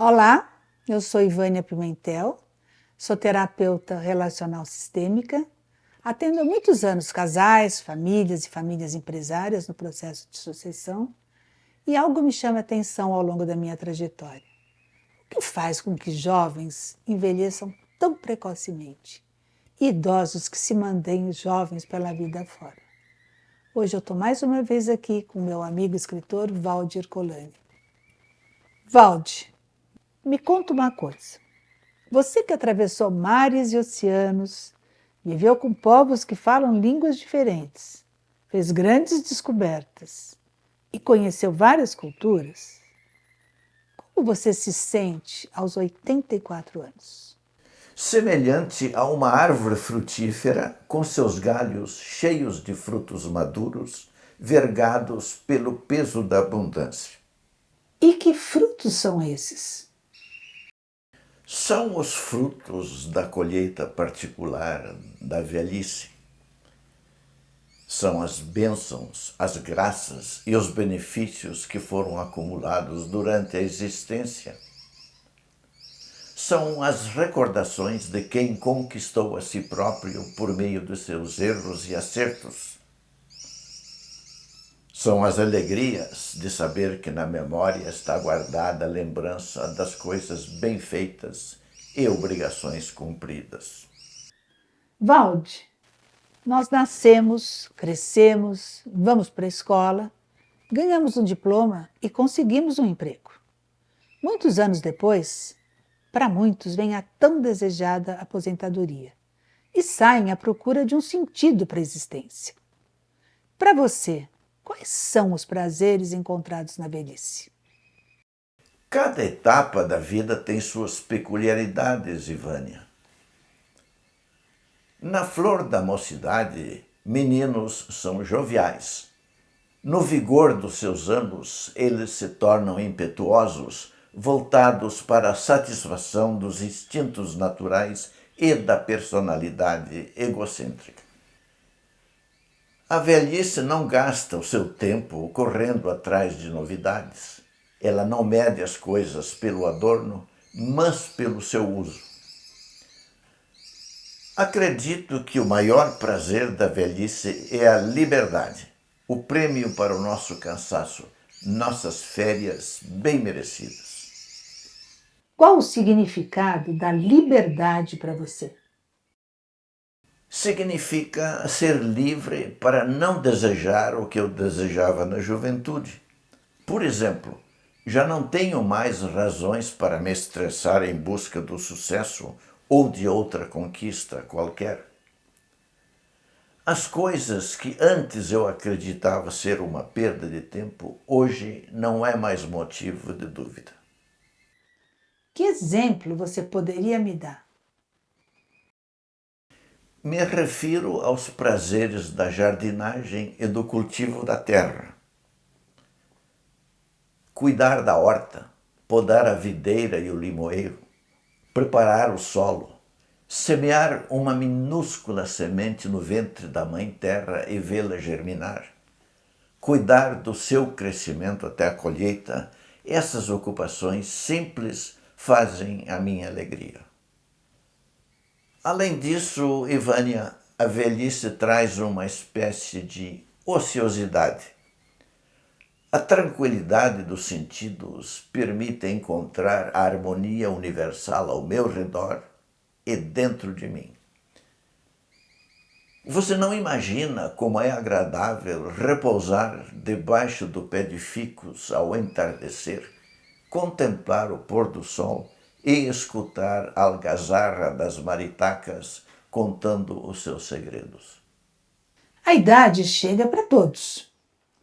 Olá, eu sou Ivânia Pimentel, sou terapeuta relacional sistêmica, atendo há muitos anos casais, famílias e famílias empresárias no processo de sucessão e algo me chama a atenção ao longo da minha trajetória. O que faz com que jovens envelheçam tão precocemente e idosos que se mantêm jovens pela vida fora? Hoje eu estou mais uma vez aqui com meu amigo escritor Valdir Colani. Valdir, me conta uma coisa. Você que atravessou mares e oceanos, viveu com povos que falam línguas diferentes, fez grandes descobertas e conheceu várias culturas, como você se sente aos 84 anos? Semelhante a uma árvore frutífera com seus galhos cheios de frutos maduros, vergados pelo peso da abundância. E que frutos são esses? São os frutos da colheita particular da velhice. São as bênçãos, as graças e os benefícios que foram acumulados durante a existência. São as recordações de quem conquistou a si próprio por meio de seus erros e acertos. São as alegrias de saber que na memória está guardada a lembrança das coisas bem feitas e obrigações cumpridas. Valdir, nós nascemos, crescemos, vamos para a escola, ganhamos um diploma e conseguimos um emprego. Muitos anos depois, para muitos vem a tão desejada aposentadoria e saem à procura de um sentido para a existência. Para você, quais são os prazeres encontrados na velhice? Cada etapa da vida tem suas peculiaridades, Ivânia. Na flor da mocidade, meninos são joviais. No vigor dos seus anos, eles se tornam impetuosos, voltados para a satisfação dos instintos naturais e da personalidade egocêntrica. A velhice não gasta o seu tempo correndo atrás de novidades. Ela não mede as coisas pelo adorno, mas pelo seu uso. Acredito que o maior prazer da velhice é a liberdade, o prêmio para o nosso cansaço, nossas férias bem merecidas. Qual o significado da liberdade para você? Significa ser livre para não desejar o que eu desejava na juventude. Por exemplo, já não tenho mais razões para me estressar em busca do sucesso ou de outra conquista qualquer. As coisas que antes eu acreditava ser uma perda de tempo, hoje não é mais motivo de dúvida. Que exemplo você poderia me dar? Me refiro aos prazeres da jardinagem e do cultivo da terra. Cuidar da horta, podar a videira e o limoeiro, preparar o solo, semear uma minúscula semente no ventre da mãe terra e vê-la germinar, cuidar do seu crescimento até a colheita, essas ocupações simples fazem a minha alegria. Além disso, Ivânia, a velhice traz uma espécie de ociosidade. A tranquilidade dos sentidos permite encontrar a harmonia universal ao meu redor e dentro de mim. Você não imagina como é agradável repousar debaixo do pé de ficus ao entardecer, contemplar o pôr do sol e escutar a algazarra das maritacas contando os seus segredos. A idade chega para todos,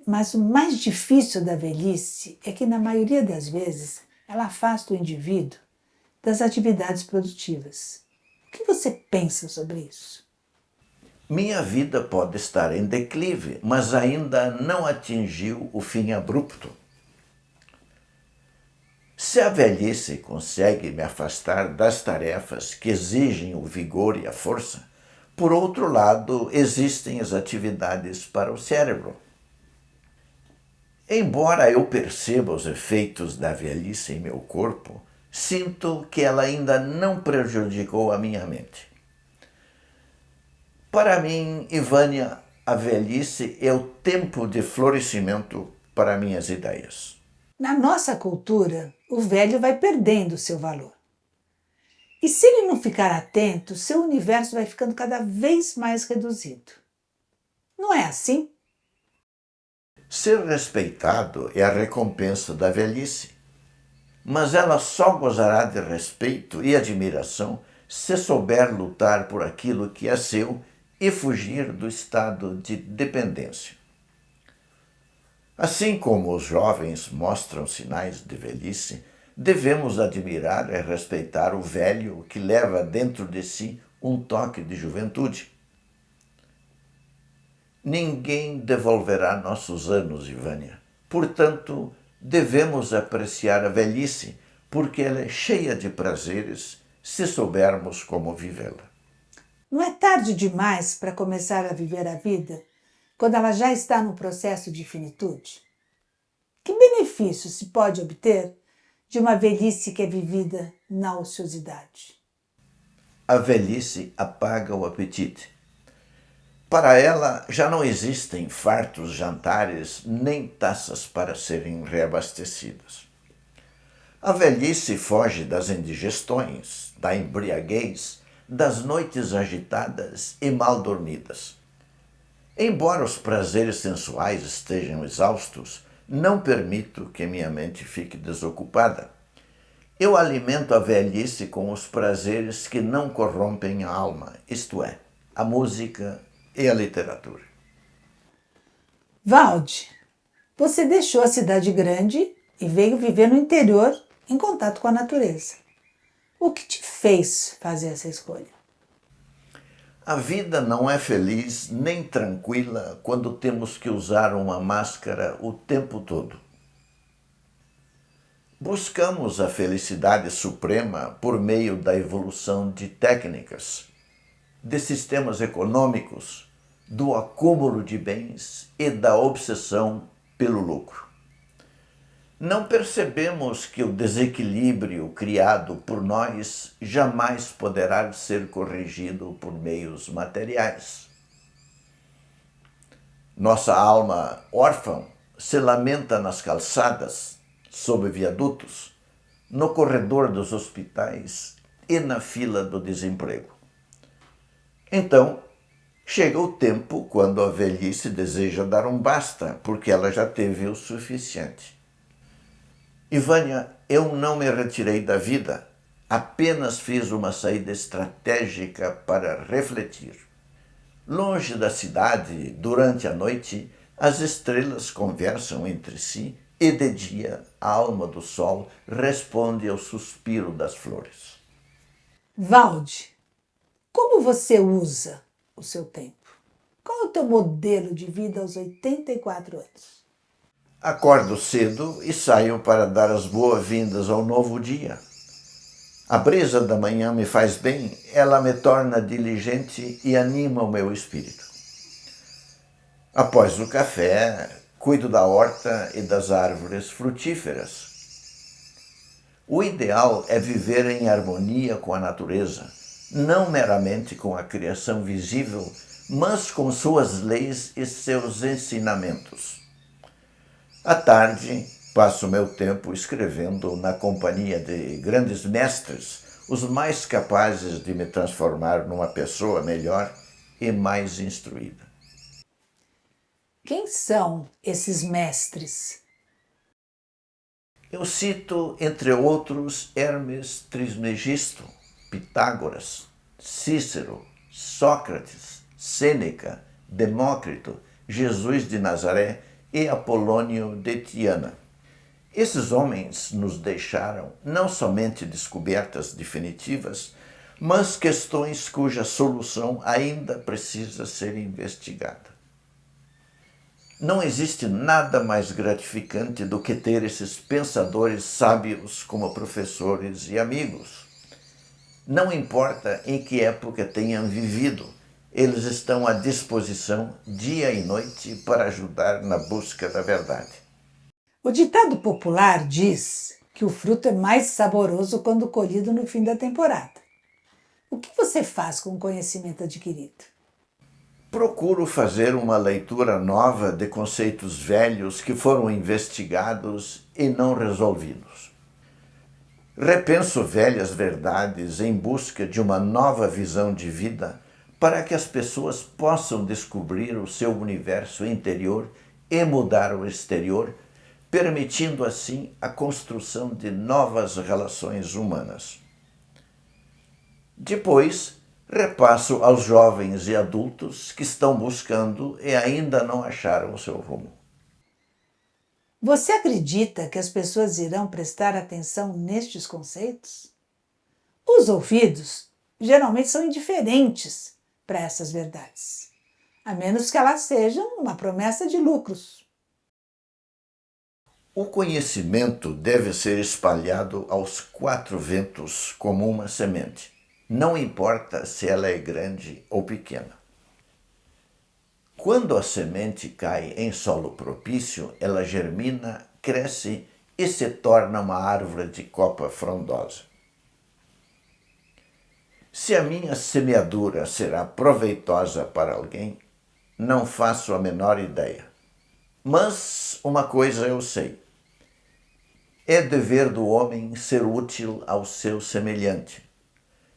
mas o mais difícil da velhice é que, na maioria das vezes, ela afasta o indivíduo das atividades produtivas. O que você pensa sobre isso? Minha vida pode estar em declive, mas ainda não atingiu o fim abrupto. Se a velhice consegue me afastar das tarefas que exigem o vigor e a força, por outro lado, existem as atividades para o cérebro. Embora eu perceba os efeitos da velhice em meu corpo, sinto que ela ainda não prejudicou a minha mente. Para mim, Ivânia, a velhice é o tempo de florescimento para minhas ideias. Na nossa cultura, o velho vai perdendo seu valor. E se ele não ficar atento, seu universo vai ficando cada vez mais reduzido. Não é assim? Ser respeitado é a recompensa da velhice, mas ela só gozará de respeito e admiração se souber lutar por aquilo que é seu e fugir do estado de dependência. Assim como os jovens mostram sinais de velhice, devemos admirar e respeitar o velho que leva dentro de si um toque de juventude. Ninguém devolverá nossos anos, Ivânia. Portanto, devemos apreciar a velhice, porque ela é cheia de prazeres se soubermos como vivê-la. Não é tarde demais para começar a viver a vida quando ela já está no processo de finitude? Que benefício se pode obter de uma velhice que é vivida na ociosidade? A velhice apaga o apetite. Para ela, já não existem fartos jantares nem taças para serem reabastecidas. A velhice foge das indigestões, da embriaguez, das noites agitadas e mal dormidas. Embora os prazeres sensuais estejam exaustos, não permito que minha mente fique desocupada. Eu alimento a velhice com os prazeres que não corrompem a alma, isto é, a música e a literatura. Valde, você deixou a cidade grande e veio viver no interior em contato com a natureza. O que te fez fazer essa escolha? A vida não é feliz nem tranquila quando temos que usar uma máscara o tempo todo. Buscamos a felicidade suprema por meio da evolução de técnicas, de sistemas econômicos, do acúmulo de bens e da obsessão pelo lucro. Não percebemos que o desequilíbrio criado por nós jamais poderá ser corrigido por meios materiais. Nossa alma órfã se lamenta nas calçadas, sob viadutos, no corredor dos hospitais e na fila do desemprego. Então, chega o tempo quando a velhice deseja dar um basta, porque ela já teve o suficiente. Ivânia, eu não me retirei da vida, apenas fiz uma saída estratégica para refletir. Longe da cidade, durante a noite, as estrelas conversam entre si e de dia a alma do sol responde ao suspiro das flores. Valde, como você usa o seu tempo? Qual é o teu modelo de vida aos 84 anos? Acordo cedo e saio para dar as boas-vindas ao novo dia. A brisa da manhã me faz bem, ela me torna diligente e anima o meu espírito. Após o café, cuido da horta e das árvores frutíferas. O ideal é viver em harmonia com a natureza, não meramente com a criação visível, mas com suas leis e seus ensinamentos. À tarde, passo meu tempo escrevendo na companhia de grandes mestres, os mais capazes de me transformar numa pessoa melhor e mais instruída. Quem são esses mestres? Eu cito, entre outros, Hermes Trismegisto, Pitágoras, Cícero, Sócrates, Sêneca, Demócrito, Jesus de Nazaré e Apolônio de Tiana. Esses homens nos deixaram não somente descobertas definitivas, mas questões cuja solução ainda precisa ser investigada. Não existe nada mais gratificante do que ter esses pensadores sábios como professores e amigos. Não importa em que época tenham vivido, eles estão à disposição dia e noite para ajudar na busca da verdade. O ditado popular diz que o fruto é mais saboroso quando colhido no fim da temporada. O que você faz com o conhecimento adquirido? Procuro fazer uma leitura nova de conceitos velhos que foram investigados e não resolvidos. Repenso velhas verdades em busca de uma nova visão de vida para que as pessoas possam descobrir o seu universo interior e mudar o exterior, permitindo assim a construção de novas relações humanas. Depois, repasso aos jovens e adultos que estão buscando e ainda não acharam o seu rumo. Você acredita que as pessoas irão prestar atenção nestes conceitos? Os ouvidos geralmente são indiferentes para essas verdades, a menos que elas sejam uma promessa de lucros. O conhecimento deve ser espalhado aos quatro ventos como uma semente. Não importa se ela é grande ou pequena. Quando a semente cai em solo propício, ela germina, cresce e se torna uma árvore de copa frondosa. Se a minha semeadura será proveitosa para alguém, não faço a menor ideia. Mas uma coisa eu sei. É dever do homem ser útil ao seu semelhante.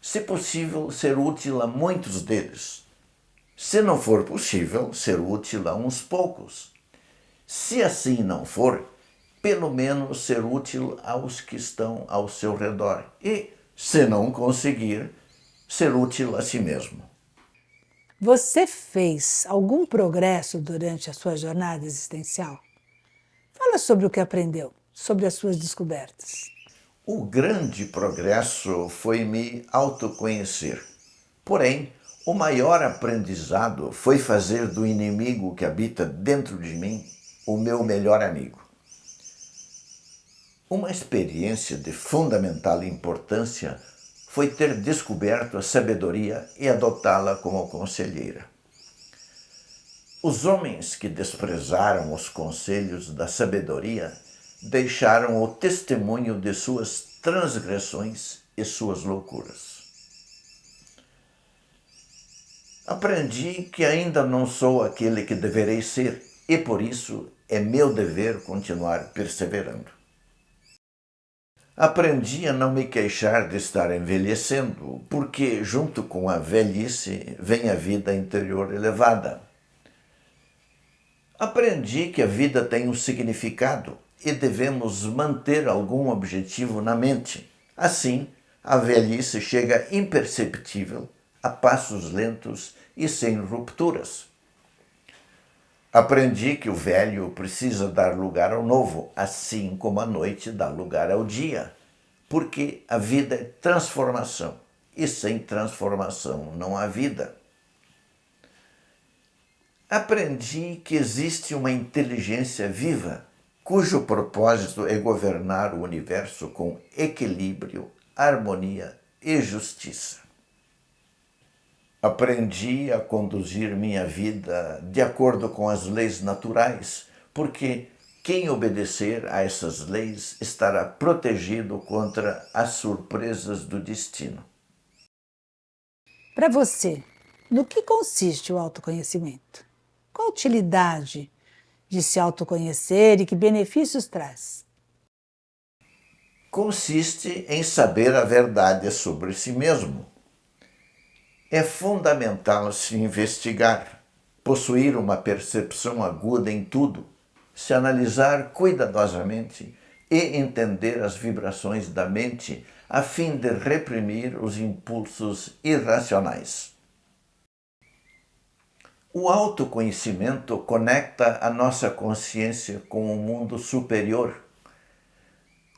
Se possível, ser útil a muitos deles. Se não for possível, ser útil a uns poucos. Se assim não for, pelo menos ser útil aos que estão ao seu redor. E, se não conseguir, ser útil a si mesmo. Você fez algum progresso durante a sua jornada existencial? Fala sobre o que aprendeu, sobre as suas descobertas. O grande progresso foi me autoconhecer. Porém, o maior aprendizado foi fazer do inimigo que habita dentro de mim o meu melhor amigo. Uma experiência de fundamental importância foi ter descoberto a sabedoria e adotá-la como conselheira. Os homens que desprezaram os conselhos da sabedoria deixaram o testemunho de suas transgressões e suas loucuras. Aprendi que ainda não sou aquele que deverei ser e, por isso, é meu dever continuar perseverando. Aprendi a não me queixar de estar envelhecendo, porque, junto com a velhice, vem a vida interior elevada. Aprendi que a vida tem um significado e devemos manter algum objetivo na mente. Assim, a velhice chega imperceptível, a passos lentos e sem rupturas. Aprendi que o velho precisa dar lugar ao novo, assim como a noite dá lugar ao dia, porque a vida é transformação, e sem transformação não há vida. Aprendi que existe uma inteligência viva, cujo propósito é governar o universo com equilíbrio, harmonia e justiça. Aprendi a conduzir minha vida de acordo com as leis naturais, porque quem obedecer a essas leis estará protegido contra as surpresas do destino. Para você, no que consiste o autoconhecimento? Qual a utilidade de se autoconhecer e que benefícios traz? Consiste em saber a verdade sobre si mesmo. É fundamental se investigar, possuir uma percepção aguda em tudo, se analisar cuidadosamente e entender as vibrações da mente a fim de reprimir os impulsos irracionais. O autoconhecimento conecta a nossa consciência com o mundo superior.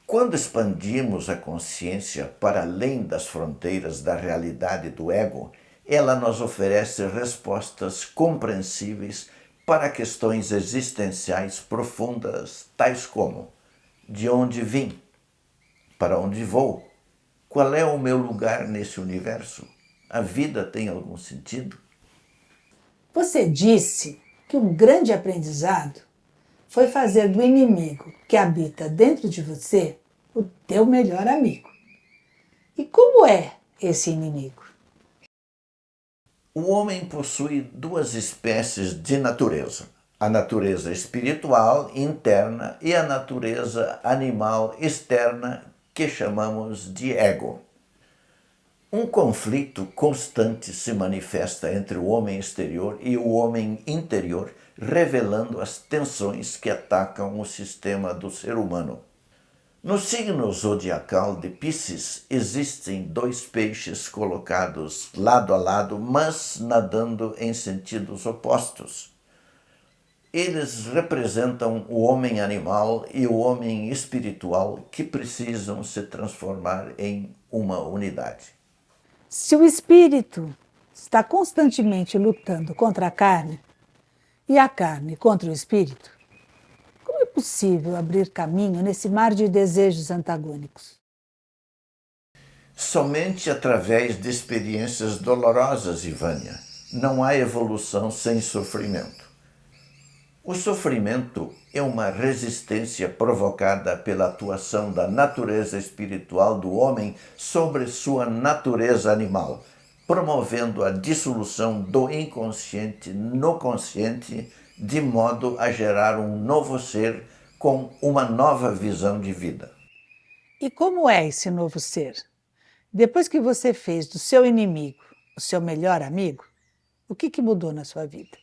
Quando expandimos a consciência para além das fronteiras da realidade do ego, ela nos oferece respostas compreensíveis para questões existenciais profundas, tais como: de onde vim? Para onde vou? Qual é o meu lugar nesse universo? A vida tem algum sentido? Você disse que um grande aprendizado foi fazer do inimigo que habita dentro de você o teu melhor amigo. E como é esse inimigo? O homem possui duas espécies de natureza: a natureza espiritual interna e a natureza animal externa, que chamamos de ego. Um conflito constante se manifesta entre o homem exterior e o homem interior, revelando as tensões que atacam o sistema do ser humano. No signo zodiacal de Pícis existem dois peixes colocados lado a lado, mas nadando em sentidos opostos. Eles representam o homem animal e o homem espiritual que precisam se transformar em uma unidade. Se o espírito está constantemente lutando contra a carne e a carne contra o espírito, como é possível abrir caminho nesse mar de desejos antagônicos? Somente através de experiências dolorosas, Ivânia. Não há evolução sem sofrimento. O sofrimento é uma resistência provocada pela atuação da natureza espiritual do homem sobre sua natureza animal, promovendo a dissolução do inconsciente no consciente, de modo a gerar um novo ser com uma nova visão de vida. E como é esse novo ser? Depois que você fez do seu inimigo o seu melhor amigo, o que mudou na sua vida?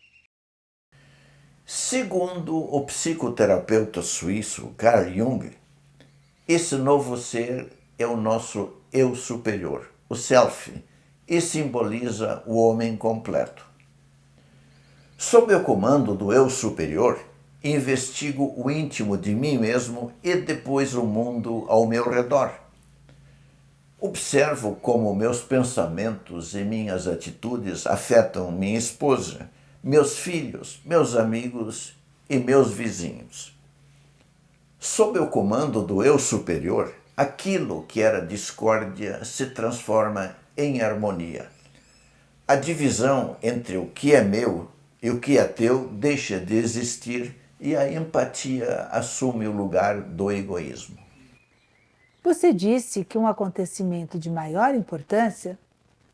Segundo o psicoterapeuta suíço Carl Jung, esse novo ser é o nosso eu superior, o self, e simboliza o homem completo. Sob o comando do eu superior, investigo o íntimo de mim mesmo e depois o mundo ao meu redor. Observo como meus pensamentos e minhas atitudes afetam minha esposa, meus filhos, meus amigos e meus vizinhos. Sob o comando do eu superior, aquilo que era discórdia se transforma em harmonia. A divisão entre o que é meu e o que é teu deixa de existir e a empatia assume o lugar do egoísmo. Você disse que um acontecimento de maior importância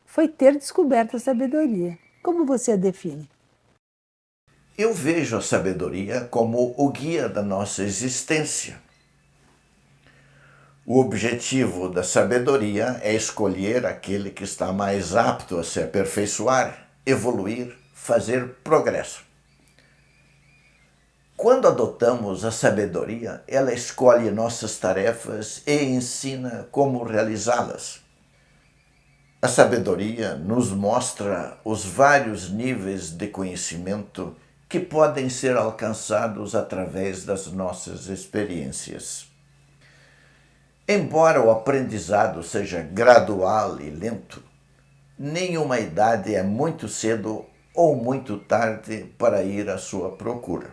foi ter descoberto a sabedoria. Como você a define? Eu vejo a sabedoria como o guia da nossa existência. O objetivo da sabedoria é escolher aquele que está mais apto a se aperfeiçoar, evoluir, fazer progresso. Quando adotamos a sabedoria, ela escolhe nossas tarefas e ensina como realizá-las. A sabedoria nos mostra os vários níveis de conhecimento que podem ser alcançados através das nossas experiências. Embora o aprendizado seja gradual e lento, nenhuma idade é muito cedo ou muito tarde para ir à sua procura.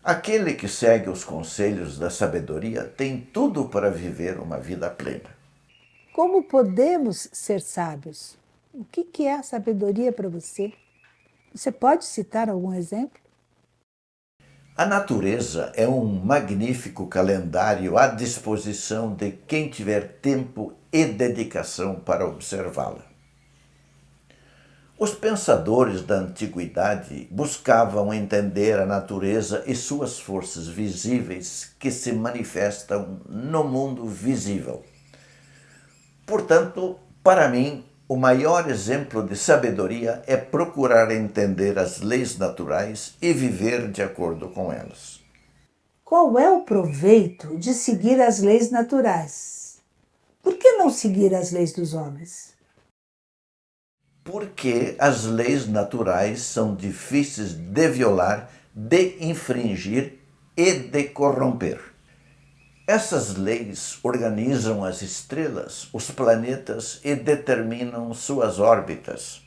Aquele que segue os conselhos da sabedoria tem tudo para viver uma vida plena. Como podemos ser sábios? O que é a sabedoria para você? Você pode citar algum exemplo? A natureza é um magnífico calendário à disposição de quem tiver tempo e dedicação para observá-la. Os pensadores da antiguidade buscavam entender a natureza e suas forças visíveis que se manifestam no mundo visível. Portanto, para mim, o maior exemplo de sabedoria é procurar entender as leis naturais e viver de acordo com elas. Qual é o proveito de seguir as leis naturais? Por que não seguir as leis dos homens? Porque as leis naturais são difíceis de violar, de infringir e de corromper. Essas leis organizam as estrelas, os planetas e determinam suas órbitas.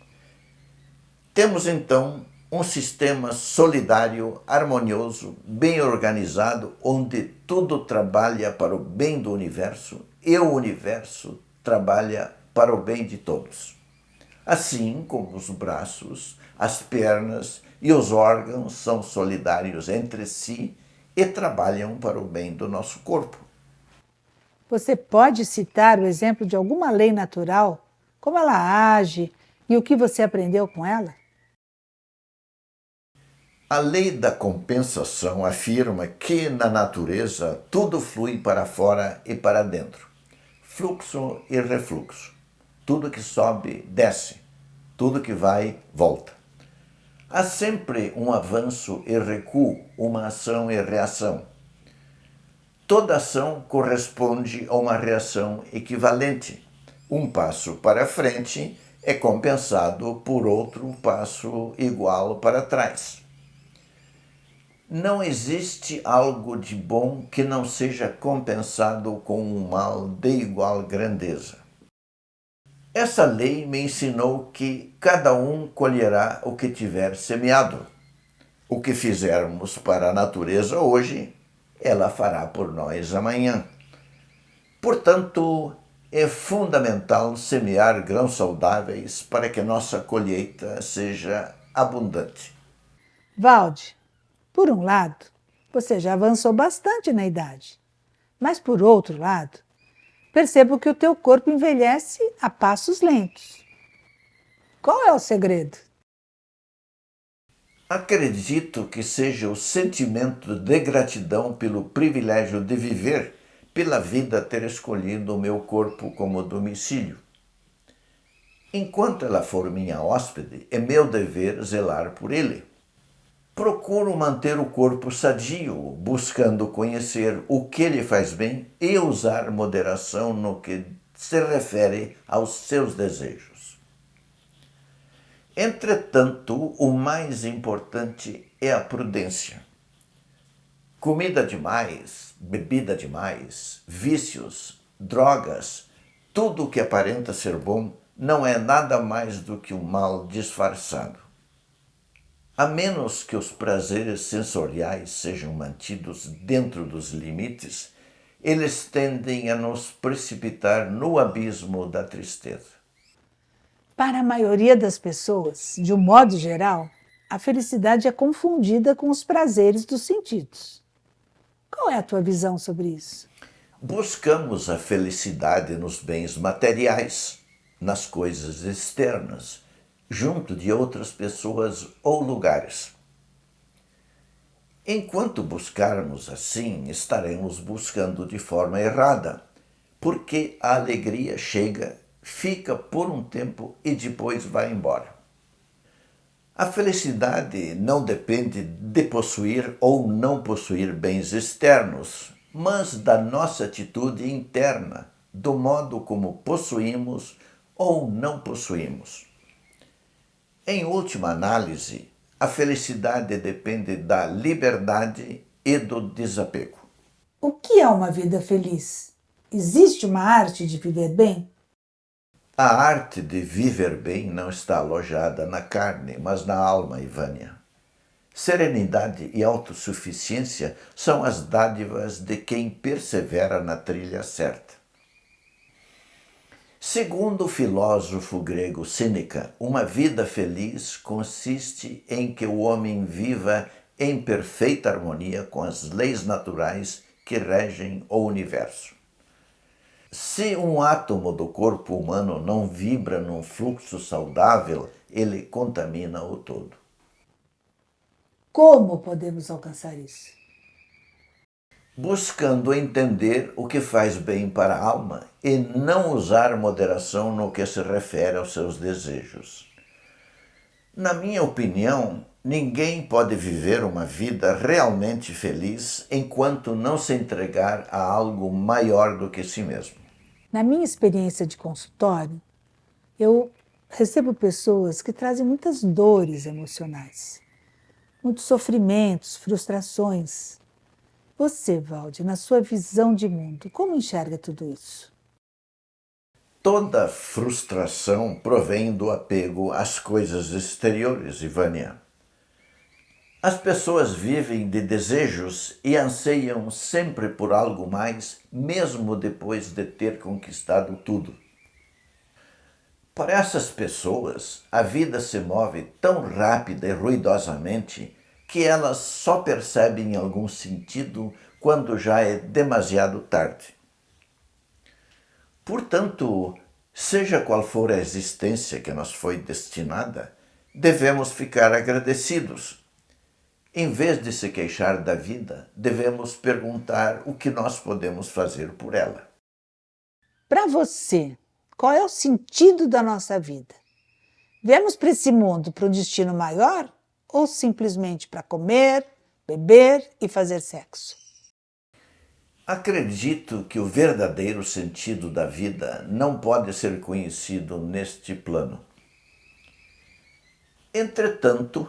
Temos então um sistema solidário, harmonioso, bem organizado, onde tudo trabalha para o bem do universo e o universo trabalha para o bem de todos. Assim como os braços, as pernas e os órgãos são solidários entre si e trabalham para o bem do nosso corpo. Você pode citar o exemplo de alguma lei natural, como ela age e o que você aprendeu com ela? A lei da compensação afirma que na natureza tudo flui para fora e para dentro. Fluxo e refluxo. Tudo que sobe, desce. Tudo que vai, volta. Há sempre um avanço e recuo, uma ação e reação. Toda ação corresponde a uma reação equivalente. Um passo para frente é compensado por outro passo igual para trás. Não existe algo de bom que não seja compensado com um mal de igual grandeza. Essa lei me ensinou que cada um colherá o que tiver semeado. O que fizermos para a natureza hoje, ela fará por nós amanhã. Portanto, é fundamental semear grãos saudáveis para que nossa colheita seja abundante. Valde, por um lado, você já avançou bastante na idade, mas por outro lado, percebo que o teu corpo envelhece a passos lentos. Qual é o segredo? Acredito que seja o sentimento de gratidão pelo privilégio de viver, pela vida ter escolhido o meu corpo como domicílio. Enquanto ela for minha hóspede, é meu dever zelar por ele. Procuro manter o corpo sadio, buscando conhecer o que lhe faz bem e usar moderação no que se refere aos seus desejos. Entretanto, o mais importante é a prudência. Comida demais, bebida demais, vícios, drogas, tudo o que aparenta ser bom não é nada mais do que um mal disfarçado. A menos que os prazeres sensoriais sejam mantidos dentro dos limites, eles tendem a nos precipitar no abismo da tristeza. Para a maioria das pessoas, de um modo geral, a felicidade é confundida com os prazeres dos sentidos. Qual é a tua visão sobre isso? Buscamos a felicidade nos bens materiais, nas coisas externas, junto de outras pessoas ou lugares. Enquanto buscarmos assim, estaremos buscando de forma errada, porque a alegria chega, fica por um tempo e depois vai embora. A felicidade não depende de possuir ou não possuir bens externos, mas da nossa atitude interna, do modo como possuímos ou não possuímos. Em última análise, a felicidade depende da liberdade e do desapego. O que é uma vida feliz? Existe uma arte de viver bem? A arte de viver bem não está alojada na carne, mas na alma, Ivânia. Serenidade e autossuficiência são as dádivas de quem persevera na trilha certa. Segundo o filósofo grego Sêneca, uma vida feliz consiste em que o homem viva em perfeita harmonia com as leis naturais que regem o universo. Se um átomo do corpo humano não vibra num fluxo saudável, ele contamina o todo. Como podemos alcançar isso? Buscando entender o que faz bem para a alma e não usar moderação no que se refere aos seus desejos. Na minha opinião, ninguém pode viver uma vida realmente feliz enquanto não se entregar a algo maior do que si mesmo. Na minha experiência de consultório, eu recebo pessoas que trazem muitas dores emocionais, muitos sofrimentos, frustrações. Você, Valde, na sua visão de mundo, como enxerga tudo isso? Toda frustração provém do apego às coisas exteriores, Ivânia. As pessoas vivem de desejos e anseiam sempre por algo mais, mesmo depois de ter conquistado tudo. Para essas pessoas, a vida se move tão rápida e ruidosamente que elas só percebem algum sentido quando já é demasiado tarde. Portanto, seja qual for a existência que nos foi destinada, devemos ficar agradecidos. Em vez de se queixar da vida, devemos perguntar o que nós podemos fazer por ela. Para você, qual é o sentido da nossa vida? Viemos para esse mundo para um destino maior ou simplesmente para comer, beber e fazer sexo? Acredito que o verdadeiro sentido da vida não pode ser conhecido neste plano. Entretanto,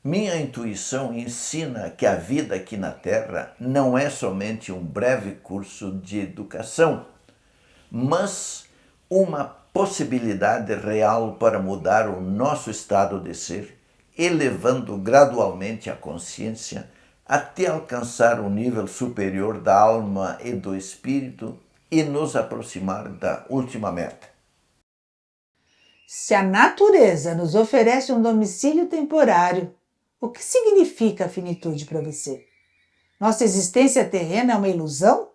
minha intuição ensina que a vida aqui na Terra não é somente um breve curso de educação, mas uma possibilidade real para mudar o nosso estado de ser, elevando gradualmente a consciência até alcançar um nível superior da alma e do espírito e nos aproximar da última meta. Se a natureza nos oferece um domicílio temporário, o que significa a finitude para você? Nossa existência terrena é uma ilusão?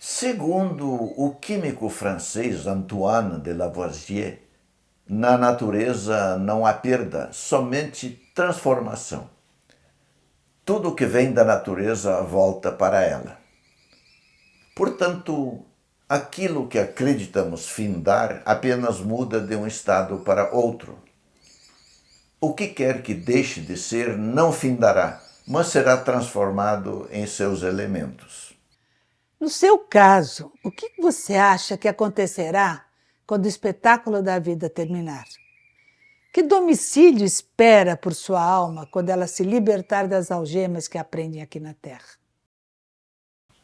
Segundo o químico francês Antoine de Lavoisier, na natureza não há perda, somente transformação. Tudo que vem da natureza volta para ela. Portanto, aquilo que acreditamos findar apenas muda de um estado para outro. O que quer que deixe de ser não findará, mas será transformado em seus elementos. No seu caso, o que você acha que acontecerá quando o espetáculo da vida terminar? Que domicílio espera por sua alma quando ela se libertar das algemas que aprendem aqui na Terra?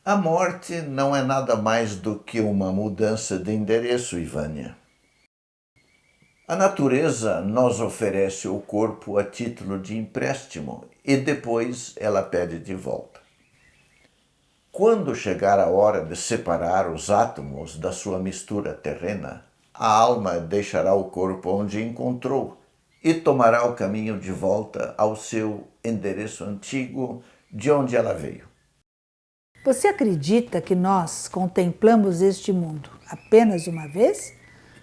A morte não é nada mais do que uma mudança de endereço, Ivânia. A natureza nos oferece o corpo a título de empréstimo e depois ela pede de volta. Quando chegar a hora de separar os átomos da sua mistura terrena, a alma deixará o corpo onde encontrou e tomará o caminho de volta ao seu endereço antigo, de onde ela veio. Você acredita que nós contemplamos este mundo apenas uma vez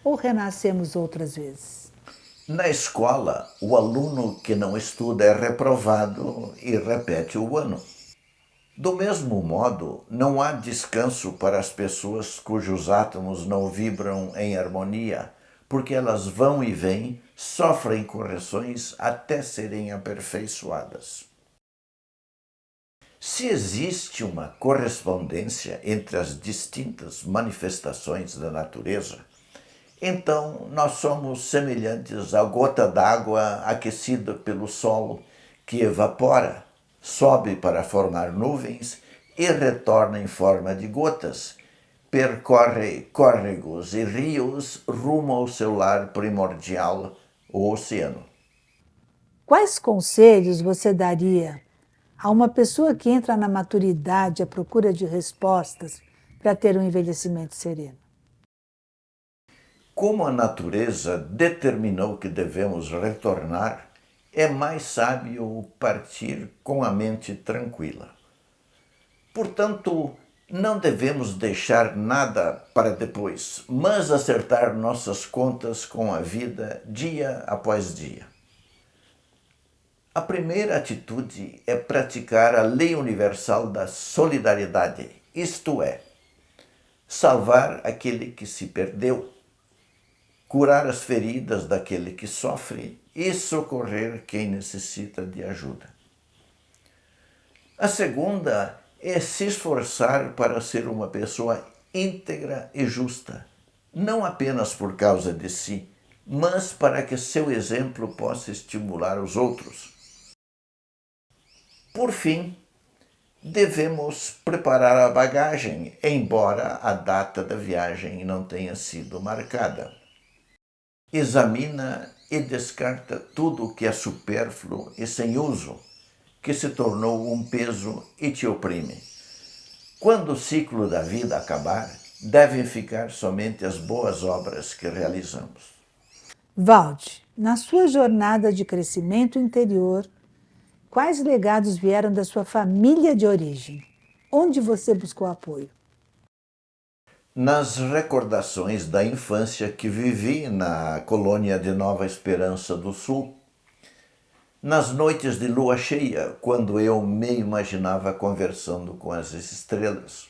ou renascemos outras vezes? Na escola, o aluno que não estuda é reprovado e repete o ano. Do mesmo modo, não há descanso para as pessoas cujos átomos não vibram em harmonia, porque elas vão e vêm, sofrem correções até serem aperfeiçoadas. Se existe uma correspondência entre as distintas manifestações da natureza, então nós somos semelhantes à gota d'água aquecida pelo sol que evapora, sobe para formar nuvens e retorna em forma de gotas, percorre córregos e rios rumo ao seu lar primordial, o oceano. Quais conselhos você daria a uma pessoa que entra na maturidade à procura de respostas para ter um envelhecimento sereno? Como a natureza determinou que devemos retornar, é mais sábio partir com a mente tranquila. Portanto, não devemos deixar nada para depois, mas acertar nossas contas com a vida dia após dia. A primeira atitude é praticar a lei universal da solidariedade, isto é, salvar aquele que se perdeu, curar as feridas daquele que sofre e socorrer quem necessita de ajuda. A segunda é se esforçar para ser uma pessoa íntegra e justa, não apenas por causa de si, mas para que seu exemplo possa estimular os outros. Por fim, devemos preparar a bagagem, embora a data da viagem não tenha sido marcada. Examina e descarta tudo o que é supérfluo e sem uso, que se tornou um peso e te oprime. Quando o ciclo da vida acabar, devem ficar somente as boas obras que realizamos. Valde, na sua jornada de crescimento interior, Quais legados vieram da sua família de origem? Onde você buscou apoio? Nas recordações da infância que vivi na colônia de Nova Esperança do Sul, nas noites de lua cheia, quando eu me imaginava conversando com as estrelas,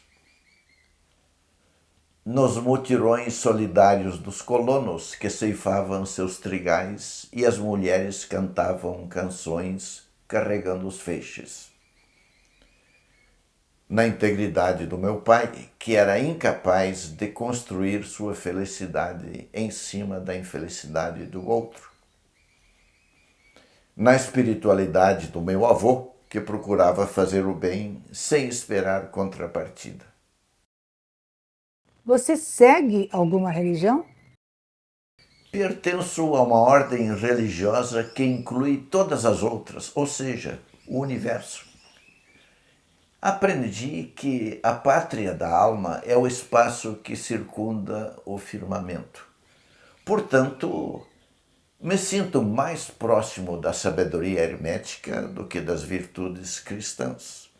nos mutirões solidários dos colonos que ceifavam seus trigais e as mulheres cantavam canções carregando os feixes. Na integridade do meu pai, que era incapaz de construir sua felicidade em cima da infelicidade do outro. Na espiritualidade do meu avô, que procurava fazer o bem sem esperar contrapartida. Você segue alguma religião? Pertenço a uma ordem religiosa que inclui todas as outras, ou seja, o universo. Aprendi que a pátria da alma é o espaço que circunda o firmamento. Portanto, me sinto mais próximo da sabedoria hermética do que das virtudes cristãs.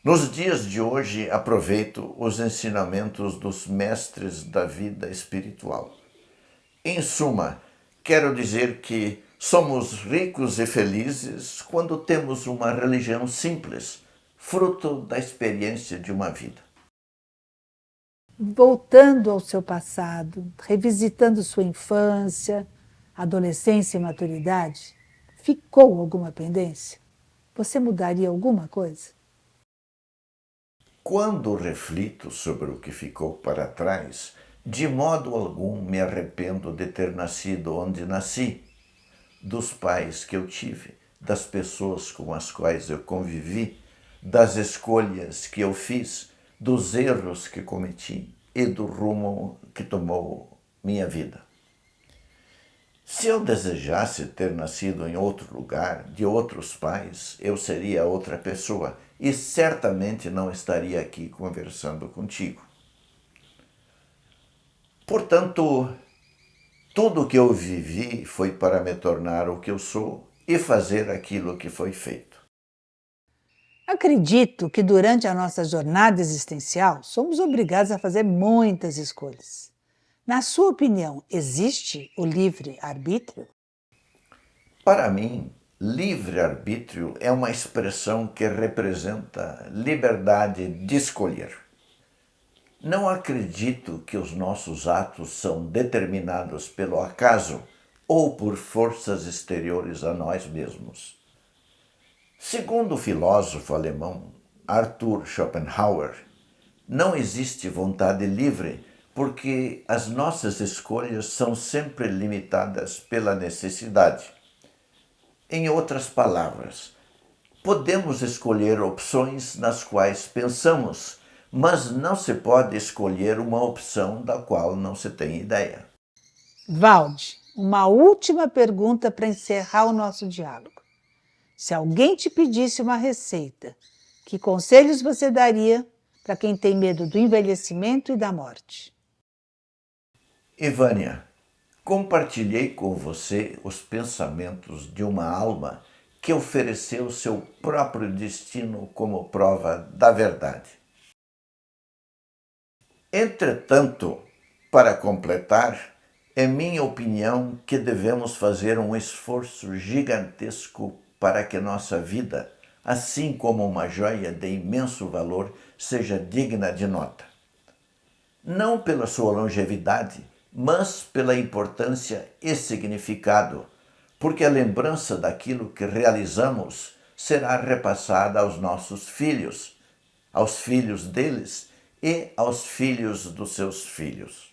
Nos dias de hoje, aproveito os ensinamentos dos mestres da vida espiritual. Em suma, quero dizer que somos ricos e felizes quando temos uma religião simples, fruto da experiência de uma vida. Voltando ao seu passado, revisitando sua infância, adolescência e maturidade, ficou alguma pendência? Você mudaria alguma coisa? Quando reflito sobre o que ficou para trás, de modo algum me arrependo de ter nascido onde nasci, dos pais que eu tive, das pessoas com as quais eu convivi, das escolhas que eu fiz, dos erros que cometi e do rumo que tomou minha vida. Se eu desejasse ter nascido em outro lugar, de outros pais, eu seria outra pessoa e certamente não estaria aqui conversando contigo. Portanto, tudo o que eu vivi foi para me tornar o que eu sou e fazer aquilo que foi feito. Acredito que durante a nossa jornada existencial somos obrigados a fazer muitas escolhas. Na sua opinião, existe o livre-arbítrio? Para mim, livre-arbítrio é uma expressão que representa liberdade de escolher. Não acredito que os nossos atos são determinados pelo acaso ou por forças exteriores a nós mesmos. Segundo o filósofo alemão Arthur Schopenhauer, não existe vontade livre porque as nossas escolhas são sempre limitadas pela necessidade. Em outras palavras, podemos escolher opções nas quais pensamos, mas não se pode escolher uma opção da qual não se tem ideia. Valde, uma última pergunta para encerrar o nosso diálogo. Se alguém te pedisse uma receita, que conselhos você daria para quem tem medo do envelhecimento e da morte? Ivânia, compartilhei com você os pensamentos de uma alma que ofereceu seu próprio destino como prova da verdade. Entretanto, para completar, é minha opinião que devemos fazer um esforço gigantesco para que nossa vida, assim como uma joia de imenso valor, seja digna de nota. Não pela sua longevidade, mas pela importância e significado, porque a lembrança daquilo que realizamos será repassada aos nossos filhos, aos filhos deles e aos filhos dos seus filhos.